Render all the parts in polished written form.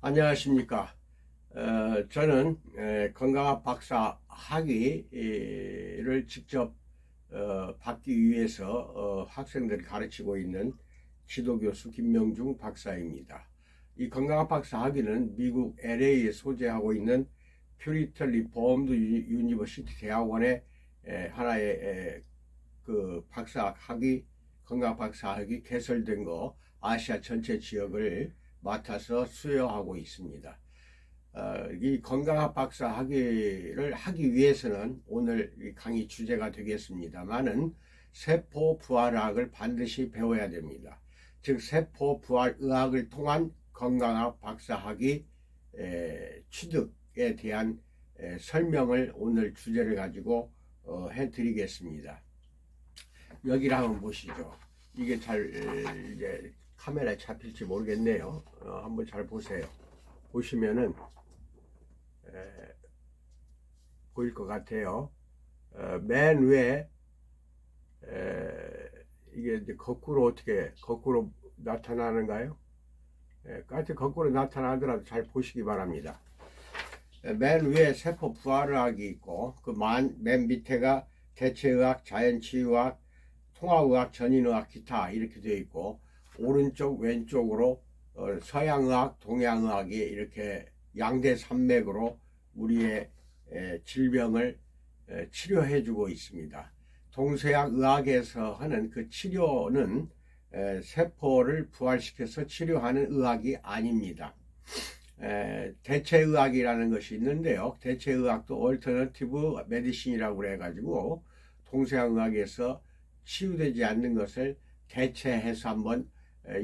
안녕하십니까. 저는 건강학 박사 학위를 직접 받기 위해서 학생들을 가르치고 있는 지도교수 김명중 박사입니다. 이 건강학 박사 학위는 미국 LA에 소재하고 있는 퓨리턴 리폼드 유니버시티 대학원의 하나의 그 박사 학위, 건강학 박사 학위 개설된 거 아시아 전체 지역을 맡아서 수여하고 있습니다. 이 건강학 박사 학위를 하기 위해서는 오늘 이 강의 주제가 되겠습니다만은 세포 부활학을 반드시 배워야 됩니다. 즉 세포 부활 의학을 통한 건강학 박사 학위 취득에 대한 설명을 오늘 주제를 가지고 해드리겠습니다. 여기를 한번 보시죠. 이게 잘 이제 카메라에 잡힐지 모르겠네요. 한번 잘 보세요. 보시면은 보일 것 같아요. 맨 위에 이게 이제 거꾸로 나타나는가요? 까지 거꾸로 나타나더라도 잘 보시기 바랍니다. 맨 위에 세포 부활의학이 있고 그 맨 밑에가 대체의학, 자연치유학, 통합의학, 전인의학, 기타 이렇게 되어 있고 오른쪽 왼쪽으로 서양의학, 동양의학이 이렇게 양대 산맥으로 우리의 질병을 치료해 주고 있습니다. 동서양 의학에서 하는 그 치료는 세포를 부활시켜서 치료하는 의학이 아닙니다. 대체의학이라는 것이 있는데요. 대체의학도 얼터너티브 메디신이라고 그래가지고 동서양 의학에서 치유되지 않는 것을 대체해서 한번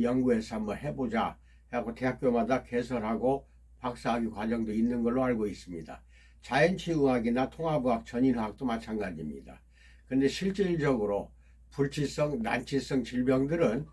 연구해서 한번 해보자 하고 대학교마다 개설하고 박사학위 과정도 있는 걸로 알고 있습니다. 자연치유학이나 통합의학, 전인의학도 마찬가지입니다. 그런데 실질적으로 불치성, 난치성 질병들은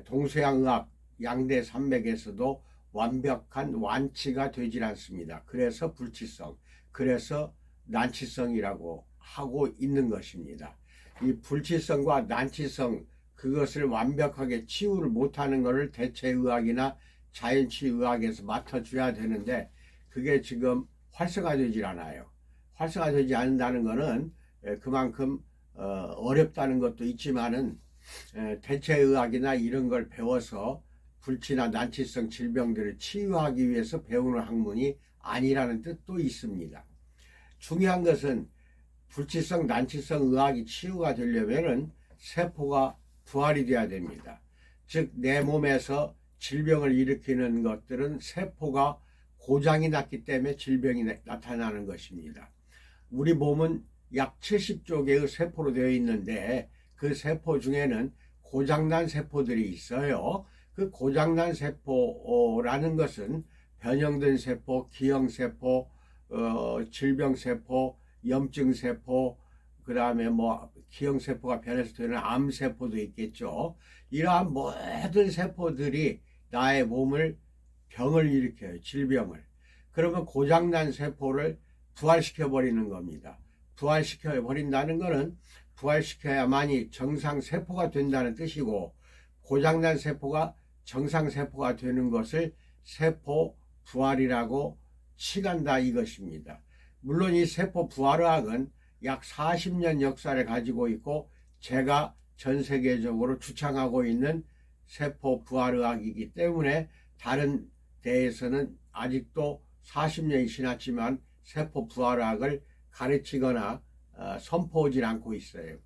동서양의학 양대 산맥에서도 완벽한 완치가 되질 않습니다. 그래서 불치성, 그래서 난치성이라고 하고 있는 것입니다. 이 불치성과 난치성 그것을 완벽하게 치유를 못하는 것을 대체의학이나 자연치유의학에서 맡아줘야 되는데 그게 지금 활성화되질 않아요. 활성화되지 않는다는 것은 그만큼 어렵다는 것도 있지만은 대체의학이나 이런 걸 배워서 불치나 난치성 질병들을 치유하기 위해서 배우는 학문이 아니라는 뜻도 있습니다. 중요한 것은 불치성, 난치성 의학이 치유가 되려면은 세포가 부활이 돼야 됩니다. 즉, 내 몸에서 질병을 일으키는 것들은 세포가 고장이 났기 때문에 질병이 나타나는 것입니다. 우리 몸은 약 70조 개의 세포로 되어 있는데 그 세포 중에는 고장난 세포들이 있어요. 그 고장난 세포라는 것은 변형된 세포, 기형세포, 질병세포, 염증세포, 그 다음에 뭐 기형세포가 변해서 되는 암세포도 있겠죠. 이러한 모든 세포들이 나의 몸을 병을 일으켜요. 질병을. 그러면 고장난 세포를 부활시켜 버리는 겁니다. 부활시켜 버린다는 것은 부활시켜야만이 정상세포가 된다는 뜻이고 고장난 세포가 정상세포가 되는 것을 세포 부활이라고 칭한다 이것입니다. 물론 이 세포 부활의학은 약 40년 역사를 가지고 있고 제가 전 세계적으로 주창하고 있는 세포 부활의학이기 때문에 다른 데에서는 아직도 40년이 지났지만 세포 부활의학을 가르치거나 선포하지 않고 있어요.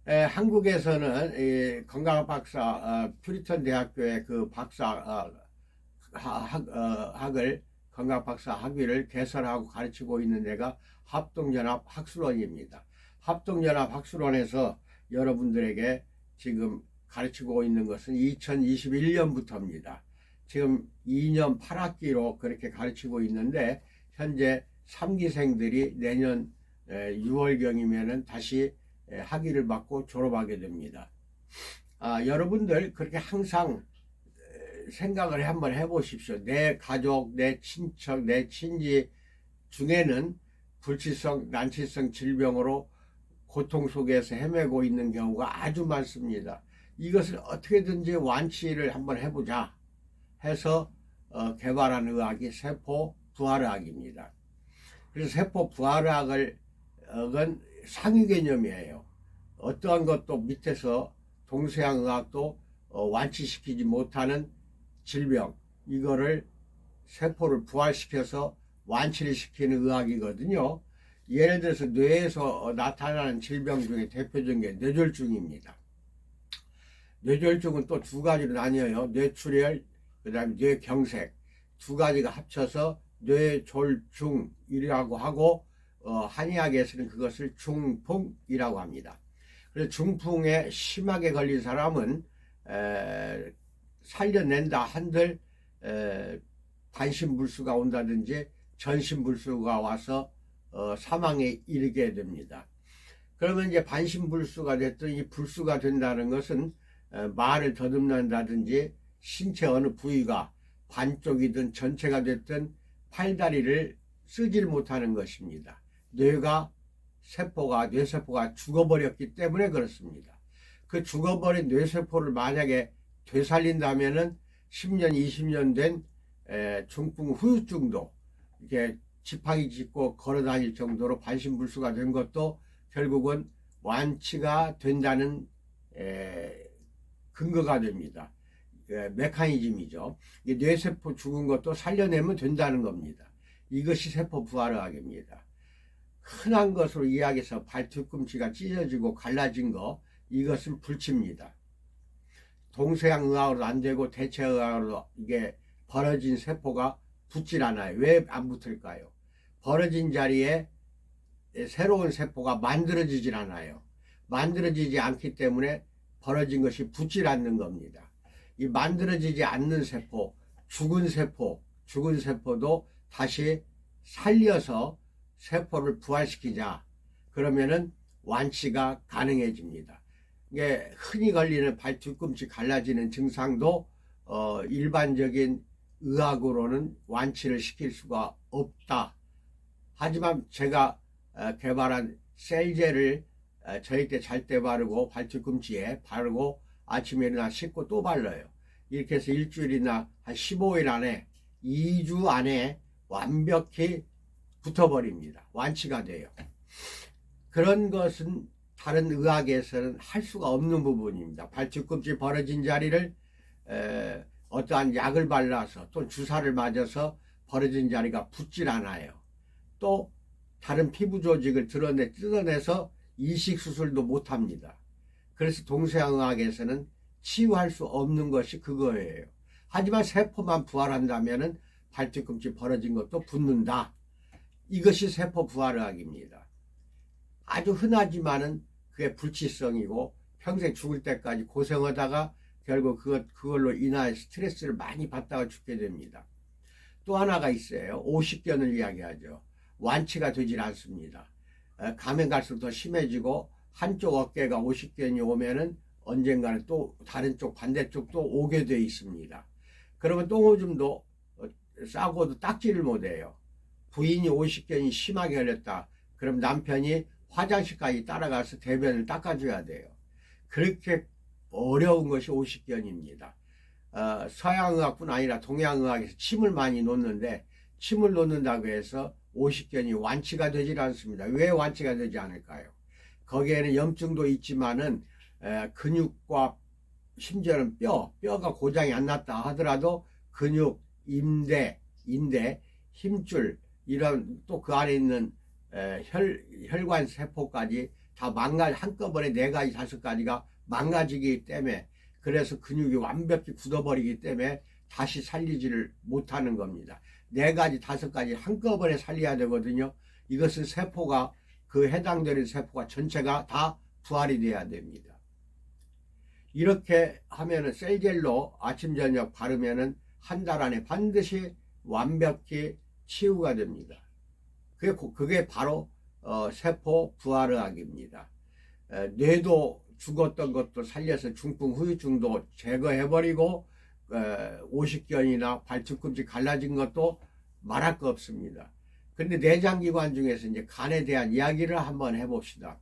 한국에서는 건강학 박사 퓨리턴 대학교의 그 박사 학을 건강학 박사 학위를 개설하고 가르치고 있는 데가 합동연합 학술원입니다. 합동연합 학술원에서 여러분들에게 지금 가르치고 있는 것은 2021년부터입니다. 지금 2년 8학기로 그렇게 가르치고 있는데 현재 3기생들이 내년 6월경이면 다시 학위를 받고 졸업하게 됩니다. 여러분들 그렇게 항상 생각을 한번 해보십시오. 내 가족, 내 친척, 내 친지 중에는 불치성, 난치성 질병으로 고통 속에서 헤매고 있는 경우가 아주 많습니다. 이것을 어떻게든지 완치를 한번 해보자 해서 개발한 의학이 세포 부활의학입니다. 그래서 세포 부활의학은 상위 개념이에요. 어떠한 것도 밑에서 동서양 의학도 완치시키지 못하는 질병, 이거를 세포를 부활시켜서 완치를 시키는 의학이거든요. 예를 들어서 뇌에서 나타나는 질병 중에 대표적인 게 뇌졸중입니다. 뇌졸중은 또 두 가지로 나뉘어요. 뇌출혈, 그 다음에 뇌경색, 두 가지가 합쳐서 뇌졸중이라고 하고, 한의학에서는 그것을 중풍이라고 합니다. 그래서 중풍에 심하게 걸린 사람은 살려낸다 한들 반신불수가 온다든지 전신불수가 와서 사망에 이르게 됩니다. 그러면 이제 반신불수가 됐든 이 불수가 된다는 것은 말을 더듬는다든지 신체 어느 부위가 반쪽이든 전체가 됐든 팔다리를 쓰질 못하는 것입니다. 뇌세포가 죽어버렸기 때문에 그렇습니다. 그 죽어버린 뇌세포를 만약에 되살린다면은 10년, 20년 된 중풍 후유증도 이렇게 지팡이 짚고 걸어다닐 정도로 반신불수가 된 것도 결국은 완치가 된다는 근거가 됩니다. 메커니즘이죠. 뇌세포 죽은 것도 살려내면 된다는 겁니다. 이것이 세포 부활의학입니다. 흔한 것으로 이야기해서 발 뒤꿈치가 찢어지고 갈라진 거, 이것은 불치입니다. 동서양 의학으로 안 되고 대체 의학으로 이게 벌어진 세포가 붙질 않아요. 왜 안 붙을까요? 벌어진 자리에 새로운 세포가 만들어지질 않아요. 만들어지지 않기 때문에 벌어진 것이 붙질 않는 겁니다. 이 만들어지지 않는 세포, 죽은 세포도 다시 살려서 세포를 부활시키자. 그러면은 완치가 가능해집니다. 이게 흔히 걸리는 발 뒤꿈치 갈라지는 증상도 일반적인 의학으로는 완치를 시킬 수가 없다. 하지만 제가 개발한 셀젤을 저희 때 잘 때 바르고 발 뒤꿈치에 바르고 아침에 일어나 씻고 또 발라요. 이렇게 해서 일주일이나 한 15일 안에 2주 안에 완벽히 붙어버립니다. 완치가 돼요. 그런 것은 다른 의학에서는 할 수가 없는 부분입니다. 발 뒤꿈치 벌어진 자리를 어떠한 약을 발라서 또 주사를 맞아서 벌어진 자리가 붙질 않아요. 또 다른 피부 조직을 뜯어내서 이식 수술도 못합니다. 그래서 동서양 의학에서는 치유할 수 없는 것이 그거예요. 하지만 세포만 부활한다면 발 뒤꿈치 벌어진 것도 붙는다. 이것이 세포 부활의학입니다. 아주 흔하지만은 그게 불치성이고 평생 죽을 때까지 고생하다가 결국 그걸로 인하여 스트레스를 많이 받다가 죽게 됩니다. 또 하나가 있어요. 오십견을 이야기하죠. 완치가 되질 않습니다. 가면 갈수록 더 심해지고 한쪽 어깨가 오십견이 오면은 언젠가는 또 다른 쪽 반대쪽도 오게 돼 있습니다. 그러면 똥오줌도 싸고도 닦지를 못해요. 부인이 오십견이 심하게 걸렸다. 그럼 남편이 화장실까지 따라가서 대변을 닦아줘야 돼요. 그렇게 어려운 것이 오십견입니다. 서양의학뿐 아니라 동양의학에서 침을 많이 놓는데 침을 놓는다고 해서 오십견이 완치가 되질 않습니다. 왜 완치가 되지 않을까요? 거기에는 염증도 있지만은 근육과 심지어는 뼈가 고장이 안 났다 하더라도 근육, 인대, 힘줄 이런 또 그 안에 있는 혈관 세포까지 다 한꺼번에 4가지 5가지가 망가지기 때문에 그래서 근육이 완벽히 굳어버리기 때문에 다시 살리지를 못하는 겁니다. 4가지 5가지 한꺼번에 살려야 되거든요. 이것은 세포가 그 해당되는 세포가 전체가 다 부활이 돼야 됩니다. 이렇게 하면은 셀젤로 아침 저녁 바르면은 한 달 안에 반드시 완벽히 치유가 됩니다. 그게 바로 세포 부활의학입니다. 뇌도 죽었던 것도 살려서 중풍 후유증도 제거해버리고 오십견이나 발 뒤꿈치 갈라진 것도 말할 거 없습니다. 근데 내장기관 중에서 이제 간에 대한 이야기를 한번 해봅시다.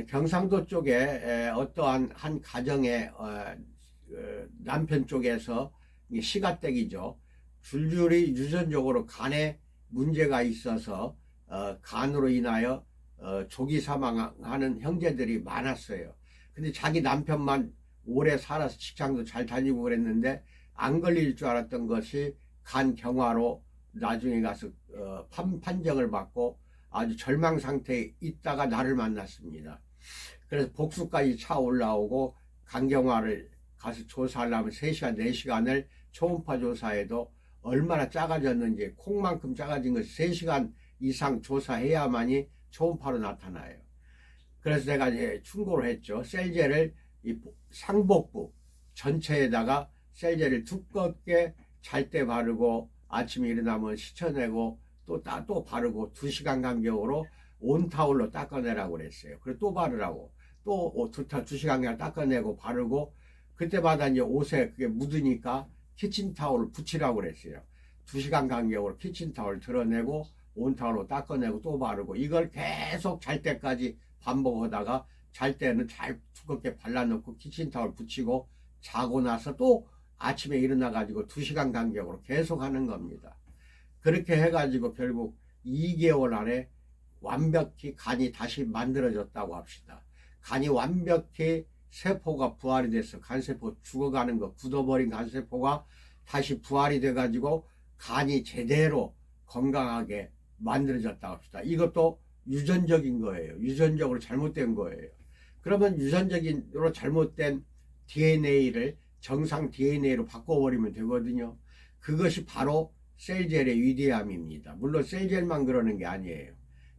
경상도 쪽에 어떠한 한 가정의 남편 쪽에서 이게 시가댁이죠. 줄줄이 유전적으로 간에 문제가 있어서 간으로 인하여 조기 사망하는 형제들이 많았어요. 근데 자기 남편만 오래 살아서 직장도 잘 다니고 그랬는데 안 걸릴 줄 알았던 것이 간 경화로 나중에 가서 판정을 받고 아주 절망 상태에 있다가 나를 만났습니다. 그래서 복수까지 차 올라오고 간경화를 가서 조사하려면 3시간, 4시간을 초음파 조사해도 얼마나 작아졌는지, 콩만큼 작아진 것이 3시간 이상 조사해야만이 초음파로 나타나요. 그래서 제가 이제 충고를 했죠. 셀제를 이 상복부 전체에다가 셀제를 두껍게 잘 때 바르고 아침에 일어나면 씻어내고 또 바르고 2시간 간격으로 온타올로 닦아내라고 그랬어요. 그리고 또 바르라고. 또 2시간 닦아내고 바르고, 그때마다 이제 옷에 그게 묻으니까 키친타올을 붙이라고 그랬어요. 2시간 간격으로 키친타올 드러내고 온타올로 닦아내고 또 바르고, 이걸 계속 잘 때까지 반복하다가 잘 때는 잘 두껍게 발라놓고 키친타올 붙이고 자고 나서 또 아침에 일어나 가지고 2시간 간격으로 계속 하는 겁니다. 그렇게 해가지고 결국 2개월 안에 완벽히 간이 다시 만들어졌다고 합시다. 간이 완벽히 세포가 부활이 돼서 간세포 죽어가는 거, 굳어버린 간세포가 다시 부활이 돼가지고 간이 제대로 건강하게 만들어졌다고 합시다. 이것도 유전적인 거예요. 유전적으로 잘못된 거예요. 그러면 유전적으로 잘못된 DNA를 정상 DNA로 바꿔버리면 되거든요. 그것이 바로 셀젤의 위대함입니다. 물론 셀젤만 그러는 게 아니에요.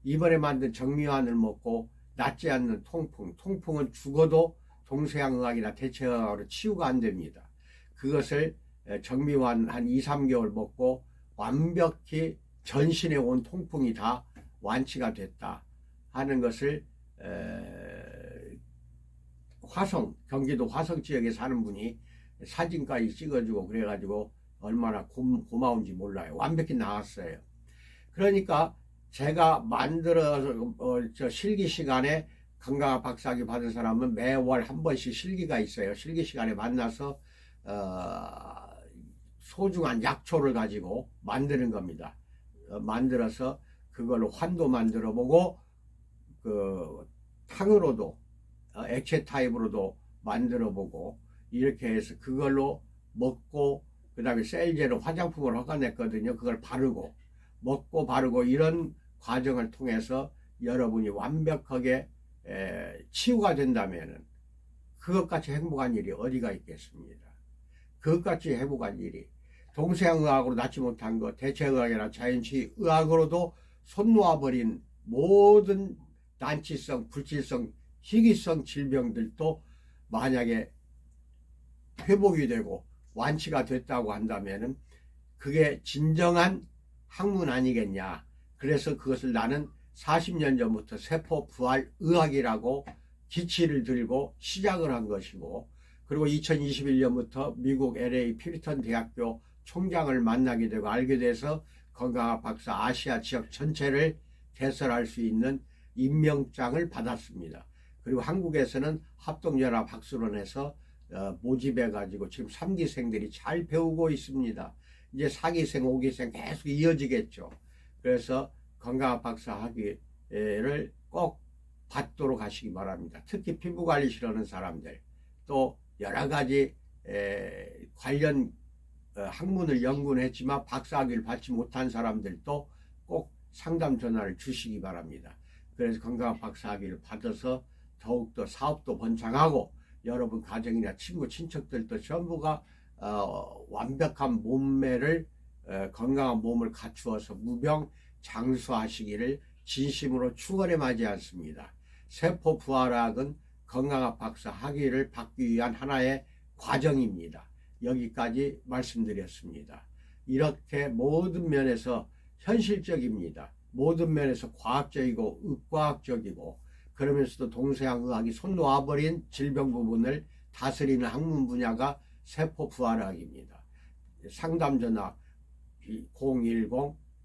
이번에 만든 정미환을 먹고 낫지 않는 통풍, 통풍은 죽어도 동서양의학이나 대체의학으로 치유가 안 됩니다. 그것을 정미환 한 2, 3개월 먹고 완벽히 전신에 온 통풍이 다 완치가 됐다 하는 것을 경기도 화성 지역에 사는 분이 사진까지 찍어주고 그래가지고 얼마나 고마운지 몰라요. 완벽히 나았어요. 그러니까 제가 만들어서 실기 시간에 건강학 박사학위 받은 사람은 매월 한 번씩 실기가 있어요. 실기 시간에 만나서 소중한 약초를 가지고 만드는 겁니다. 만들어서 그걸로 환도 만들어 보고 그 탕으로도 액체 타입으로도 만들어 보고 이렇게 해서 그걸로 먹고, 그 다음에 셀제로 화장품을 허가냈거든요. 그걸 바르고 먹고 바르고 이런 과정을 통해서 여러분이 완벽하게 치유가 된다면은 그것같이 행복한 일이 어디가 있겠습니다. 그것같이 행복한 일이 동서양의학으로 낫지 못한 것, 대체의학이나 자연치 의학으로도 손 놓아버린 모든 난치성, 불치성, 희귀성 질병들도 만약에 회복이 되고 완치가 됐다고 한다면은 그게 진정한 학문 아니겠냐. 그래서 그것을 나는 40년 전부터 세포 부활 의학이라고 기치를 들고 시작을 한 것이고, 그리고 2021년부터 미국 LA 피리턴 대학교 총장을 만나게 되고 알게 돼서 건강학 박사 아시아 지역 전체를 개설할 수 있는 임명장을 받았습니다. 그리고 한국에서는 합동연합 학술원에서 모집해 가지고 지금 3기생들이 잘 배우고 있습니다. 이제 4기생, 5기생 계속 이어지겠죠. 그래서 건강학 박사 학위를 꼭 받도록 하시기 바랍니다. 특히 피부관리 싫어하는 사람들, 또 여러 가지 관련 학문을 연구했지만 박사학위를 받지 못한 사람들도 꼭 상담 전화를 주시기 바랍니다. 그래서 건강학 박사학위를 받아서 더욱더 사업도 번창하고 여러분 가정이나 친구, 친척들도 전부가 완벽한 몸매를 건강한 몸을 갖추어서 무병 장수하시기를 진심으로 축원해 마지 않습니다. 세포 부활학은 건강학 박사 학위를 받기 위한 하나의 과정입니다. 여기까지 말씀드렸습니다. 이렇게 모든 면에서 현실적입니다. 모든 면에서 과학적이고 의과학적이고, 그러면서도 동서양의학이 손 놓아버린 질병 부분을 다스리는 학문 분야가 세포 부활학입니다. 상담 전화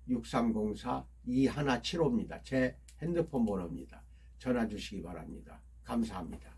010-6304-2175입니다. 제 핸드폰 번호입니다. 전화 주시기 바랍니다. 감사합니다.